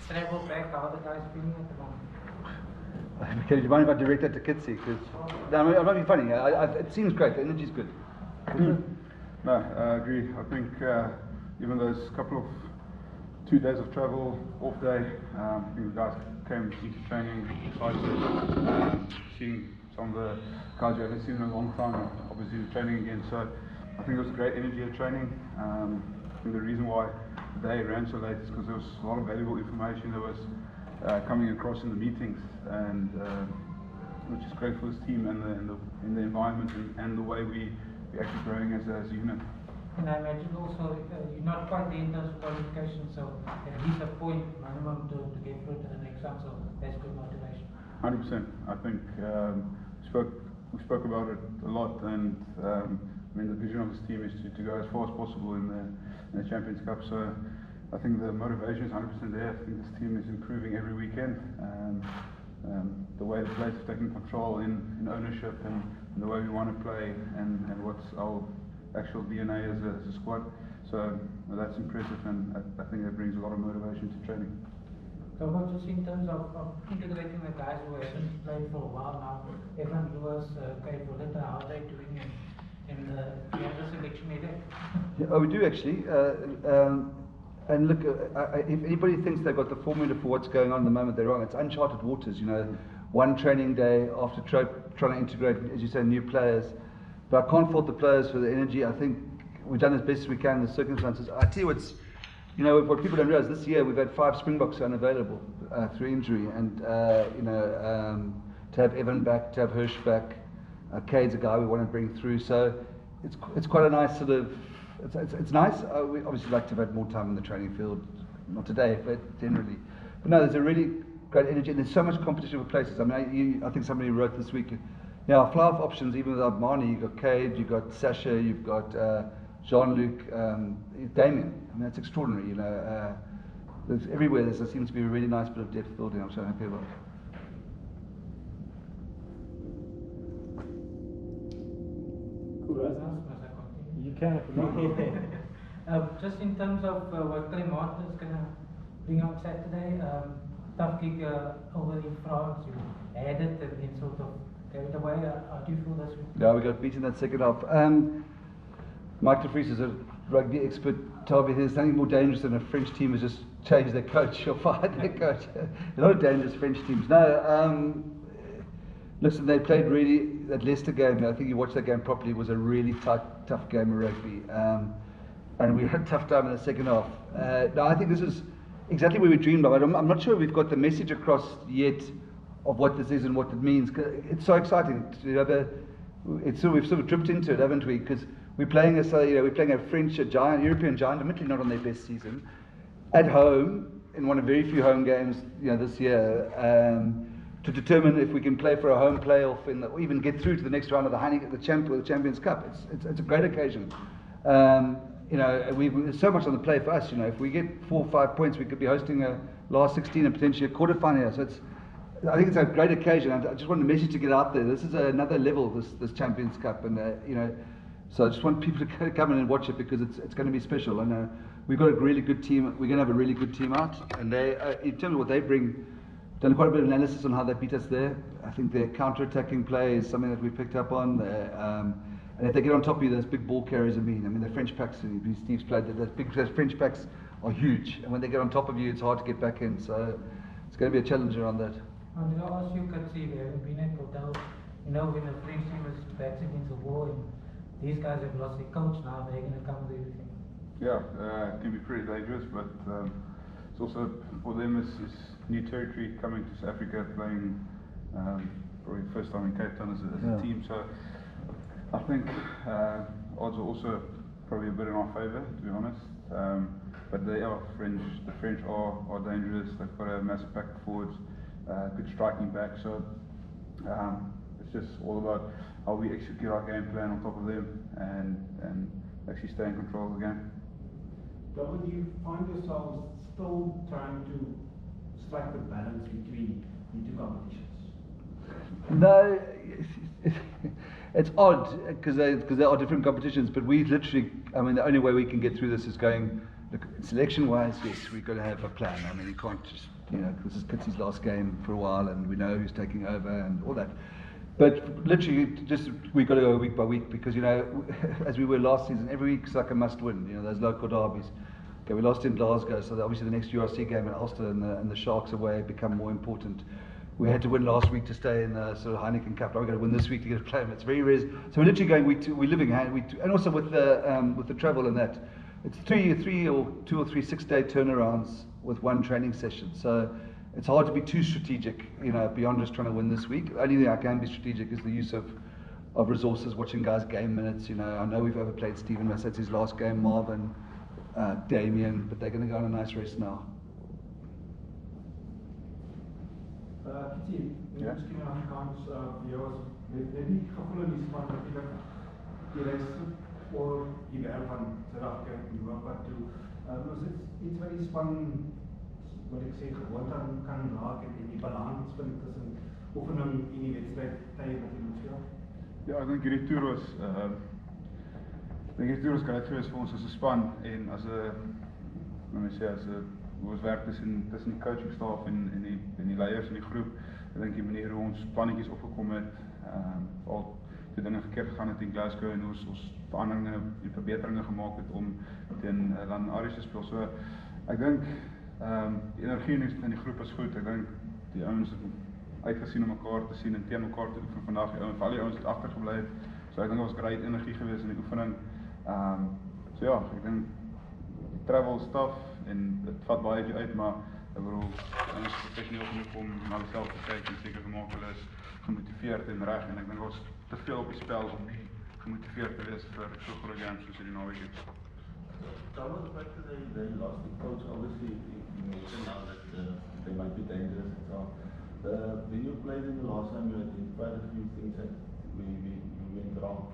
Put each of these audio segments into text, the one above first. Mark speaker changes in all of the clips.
Speaker 1: travel back, how are the guys feeling at the moment?
Speaker 2: Okay, do you mind if I direct that to Kitsy? Because I'm not being funny. It seems great. The energy's good.
Speaker 3: No, I agree. I think even those couple of 2 days of travel, off day, I think the guys came into training excited, seeing some of the guys you haven't seen in a long time, obviously training again. So I think it was great energy at training. I think the reason why the day ran so late is because there was a lot of valuable information that was coming across in the meetings, and which is great for this team and the environment and the way we're actually growing as a unit.
Speaker 1: And I imagine also you're not quite there in terms of qualification, so at least a point minimum to get through to the next round, so that's good motivation.
Speaker 3: 100%. I think we spoke about it a lot, and I mean the vision of this team is to go as far as possible in the Champions Cup. So I think the motivation is 100% there. I think this team is improving every weekend. The way the players have taken control in ownership and the way we want to play and what's our actual DNA as a squad. So that's impressive, and I think that brings a lot of motivation to training.
Speaker 1: So about just in terms of integrating the guys who haven't played for a while now, Evan Lewis, Kay Voletta, how are they doing in the selection area?
Speaker 2: Yeah, we do actually. And look, if anybody thinks they've got the formula for what's going on at the moment, they're wrong. It's uncharted waters, you know. One training day after trying to integrate, as you say, new players. But I can't fault the players for the energy. I think we've done as best as we can in the circumstances. I tell you what's, you know, what people don't realise, this year we've had 5 Springboks unavailable through injury, and to have Evan back, to have Hirsch back, Cade's a guy we want to bring through. So it's quite a nice sort of. It's nice. We obviously like to have had more time in the training field, not today, but generally. But no, there's a really great energy, and there's so much competition for places. I mean, I think somebody wrote this week. Now, fly-off options, even without Marnie, you've got Cade, you've got Sasha, you've got Jean-Luc, Damien. I mean, that's extraordinary. You know, there's everywhere there seems to be a really nice bit of depth building. I'm so happy about it.
Speaker 4: You can.
Speaker 1: Just in terms of what Clay Martin is going to bring on Saturday, tough gig over in France. You had it and then sort of gave it away. How do you feel this week?
Speaker 2: Yeah, we got beaten that second half. Mike de Vries is a rugby expert. Told me there's nothing more dangerous than a French team has just changed their coach or fired their coach. A lot of dangerous French teams. No, listen, they played really, that Leicester game, I think you watched that game properly, was a really tough game of rugby. And we had a tough time in the second half. No, I think this is exactly what we dreamed of. I'm not sure we've got the message across yet of what this is and what it means. It's so exciting to have we've sort of dripped into it, haven't we? Because we're playing a French, a giant, European giant, admittedly not on their best season, at home in one of very few home games, this year, to determine if we can play for a home playoff or even get through to the next round of the Heineken Champions Cup. It's a great occasion. There's so much on the play for us. If we get 4 or 5 points, we could be hosting a last 16 and potentially a quarterfinal here. So I think it's a great occasion. I just want the message to get out there. This is another level, this Champions Cup, and so I just want people to come in and watch it because it's going to be special. And we've got a really good team. We're going to have a really good team out, and they, in terms of what they bring, done quite a bit of analysis on how they beat us there. I think their counter-attacking play is something that we picked up on. And if they get on top of you, those big ball carriers are mean. I mean, the French packs, Steve's played, those French packs are huge. And when they get on top of you, it's hard to get back in. So it's going to be a challenge around that.
Speaker 1: And you know, as you can see, we haven't been at Hotel. When the French team is backs against the wall, and these guys have lost their coach now, they're going to come with everything.
Speaker 3: Yeah, it can be pretty dangerous, but it's also, for them, it's new territory coming to South Africa, playing probably first time in Cape Town as a team. So I think odds are also probably a bit in our favour, to be honest. But they are French. The French are dangerous. They've got a massive pack of forwards, good striking back. So it's just all about how we execute our game plan on top of them and actually stay in control of the game.
Speaker 4: Do you find yourselves still trying to strike the balance between the two competitions?
Speaker 2: No, it's odd because they are different competitions. But we literally, I mean, the only way we can get through this is going look, selection-wise, yes, we've got to have a plan. I mean, you can't just, this is Kitsy's last game for a while, and we know who's taking over and all that. But literally, we've got to go week by week because, as we were last season, every week's like a must-win. Those local derbies. Okay, we lost in Glasgow, so obviously the next URC game in Ulster and the Sharks away become more important. We had to win last week to stay in the sort of Heineken Cup. Now we've got to win this week to get a claim. It's very rare. So we're literally going week 2. We're living hand. And also with the travel and that, it's 2 or 3 6-day turnarounds with one training session. So it's hard to be too strategic, beyond just trying to win this week. The only thing I can be strategic is the use of resources, watching guys' game minutes. I know we've overplayed Stephen. That's his last game. Marvin, Damien, but they're going to go on a nice rest now.
Speaker 4: Kitty, miskien aan die kant vir jou as net die gevoel in die span natuurlik die reis voor die wel van Suid-Afrika en Europa toe. Was dit iets wat die span wat ek sê gewoon kan raak en die balans vind tussen oefening en die wedstryd tye wat jy moet speel?
Speaker 3: Ja, ek dink hierdie toer was gelyk geweest vir ons as 'n span en as 'n hoe ons werk tussen die coaching staff en die leiers in die groep. Ek dink die manier hoe ons plannetjies opgekom het, al die dinge verkeerd gegaan het in Glasgow en ons veranderinge en verbeteringe gemaak het om teen London Irish te speel. So ek dink die energie in die groep is goed. Ek dink die ouens het uitgesien om mekaar te sien en teen mekaar te oefen vandag. Al die ouens het agtergebly. So ek dink dit was great energie geweest in die oefening. So ja, ek dink die travel stuff en dit vat baie uit, maar ek bedoel, ons is professioneel genoeg om na die veld te kyk en seker gemaak hulle is gemotiveerd en reg, en ek dink ons te veel op die spel om nie gemotiveerd te wees vir so groot games soos hierdie naweek het.
Speaker 5: Tell us the fact that they lost the coach. Obviously, you mentioned now that they might be dangerous and so on. When you played in the last time, you identified a few things that we went wrong.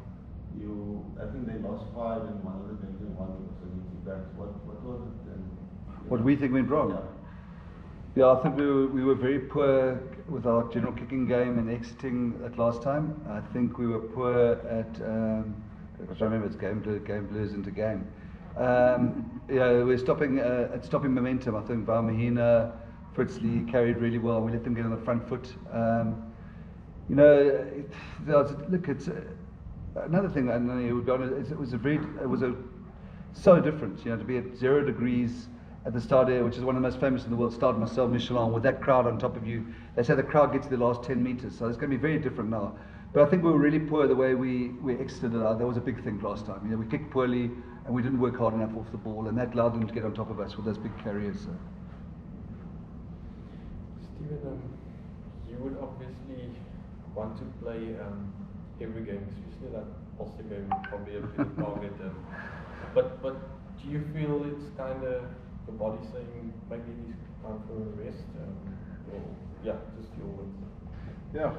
Speaker 5: I think they lost 5 and one of the games and one was against the backs. What was it?
Speaker 2: What we think went wrong? Yeah, I think we were very poor with our general kicking game and exiting that last time. I think we were poor at, I don't remember, it's game blues into game. We're stopping momentum. I think Mahina, Fritz Lee carried really well. We let them get on the front foot. It's another thing. It was so different. To be at 0 degrees at the Stade, which is one of the most famous in the world, Stade Marcel Michelin, with that crowd on top of you. They say the crowd gets to the last 10 meters, so it's going to be very different now. But I think we were really poor the way we exited it out. That was a big thing last time. We kicked poorly and we didn't work hard enough off the ball, and that allowed them to get on top of us with those big carriers.
Speaker 6: Stephen, you would obviously want to play every game, especially that Ulster game, probably a big target. But do you feel it's kind of the body saying maybe it is time for a rest? Just your words.
Speaker 3: Yeah,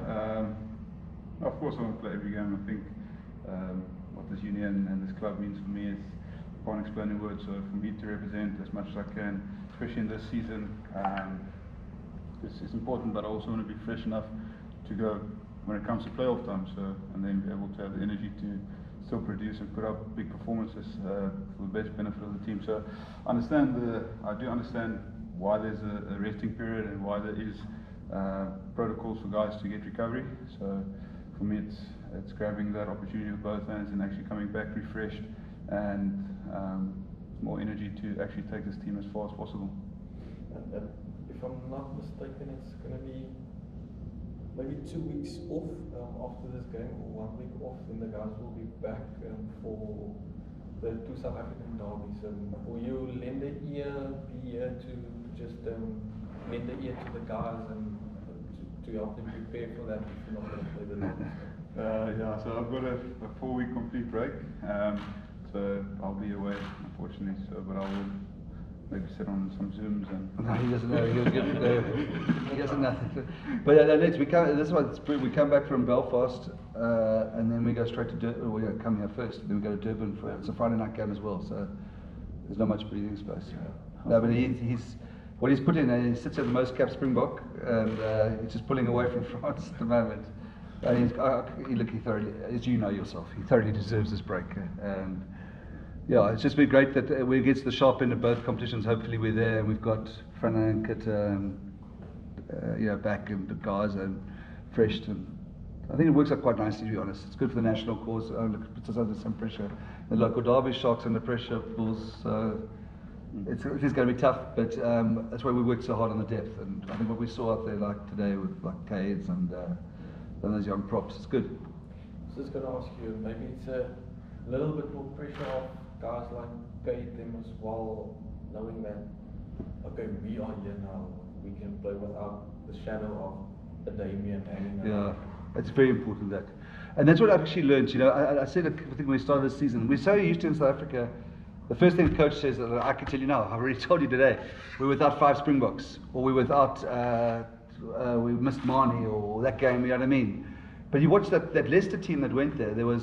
Speaker 3: of course I want to play every game. I think what this union and this club means for me is I can't explain in words. So for me to represent as much as I can, especially in this season, it's important. But I also want to be fresh enough to go when it comes to playoff time. And then be able to have the energy to still produce and put up big performances for the best benefit of the team. So I do understand why there's a resting period and why there is protocols for guys to get recovery. So for me, it's grabbing that opportunity with both hands and actually coming back refreshed and more energy to actually take this team as far as possible.
Speaker 6: And if I'm not mistaken, it's going to be maybe 2 weeks off after this game, or 1 week off, then the guys will be back for the 2 South African derbies. Will you lend an ear, be here to just lend an ear to the guys and to help them prepare for that if you're not going to play the derbies?
Speaker 3: So I've got a 4-week complete break, so I'll be away, unfortunately. But I will maybe sit on some Zooms and.
Speaker 2: No, he doesn't know. He doesn't know. But we come back from Belfast, and then we go straight to Durban. We come here first, then we go to Durban for it's a Friday night game as well. So there's not much breathing space. No, but he's what he's put in. He sits at the most capped Springbok, and he's just pulling away from France at the moment. And he thoroughly, as you know yourself, he thoroughly deserves this break. And Yeah, it's just been great that we're against the sharp end of both competitions. Hopefully we're there, and we've got Fernand and Kit, back and the guys and fresh. And I think it works out quite nicely, to be honest. It's good for the national cause. It puts us under some pressure. The local derby Sharks under pressure, Bulls. It is going to be tough, but that's why we work so hard on the depth. And I think what we saw out there, like today, with like Cades and those young props, it's good.
Speaker 6: So I was going to ask you, maybe it's a little bit more pressure off guys like Cade them as well, knowing that okay, we are here now, we can play without the shadow of a Damien hanging around.
Speaker 2: Yeah, it's very important that. And that's what I've actually learned. I said, I think when we started this season, we're so used to in South Africa, the first thing the coach says, that I can tell you now, I've already told you today, we're without 5 Springboks, or we're without, we missed Marnie, or that game, you know what I mean? But you watch that Leicester team that went there, there were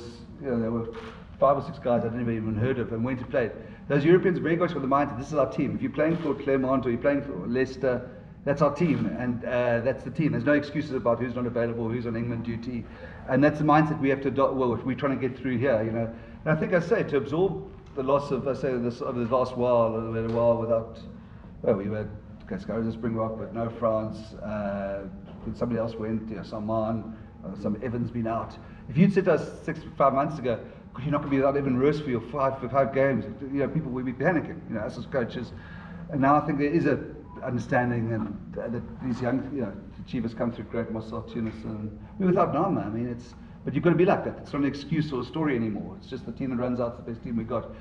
Speaker 2: 5 or 6 guys I'd never even heard of and went to play. Those Europeans very much with the mindset, this is our team. If you're playing for Clermont or you're playing for Leicester, that's our team, and that's the team. There's no excuses about who's not available, who's on England duty, and that's the mindset we have to adopt. Well, we're trying to get through here, And I think to absorb the loss of, this last while, we had a while without. Well, we had Cascaros and Springbok, but no France. Somebody else went, Salman, some Evans been out. If you'd said to us 5 months ago, you're not going to be without Evan Rosefield for five games, people would be panicking, us as coaches. And now I think there is a understanding, and that these young, achievers come through great Marcel Tunis, and we're without Nama. I mean, but you've got to be like that. It's not an excuse or a story anymore. It's just the team that runs out, the best team we got.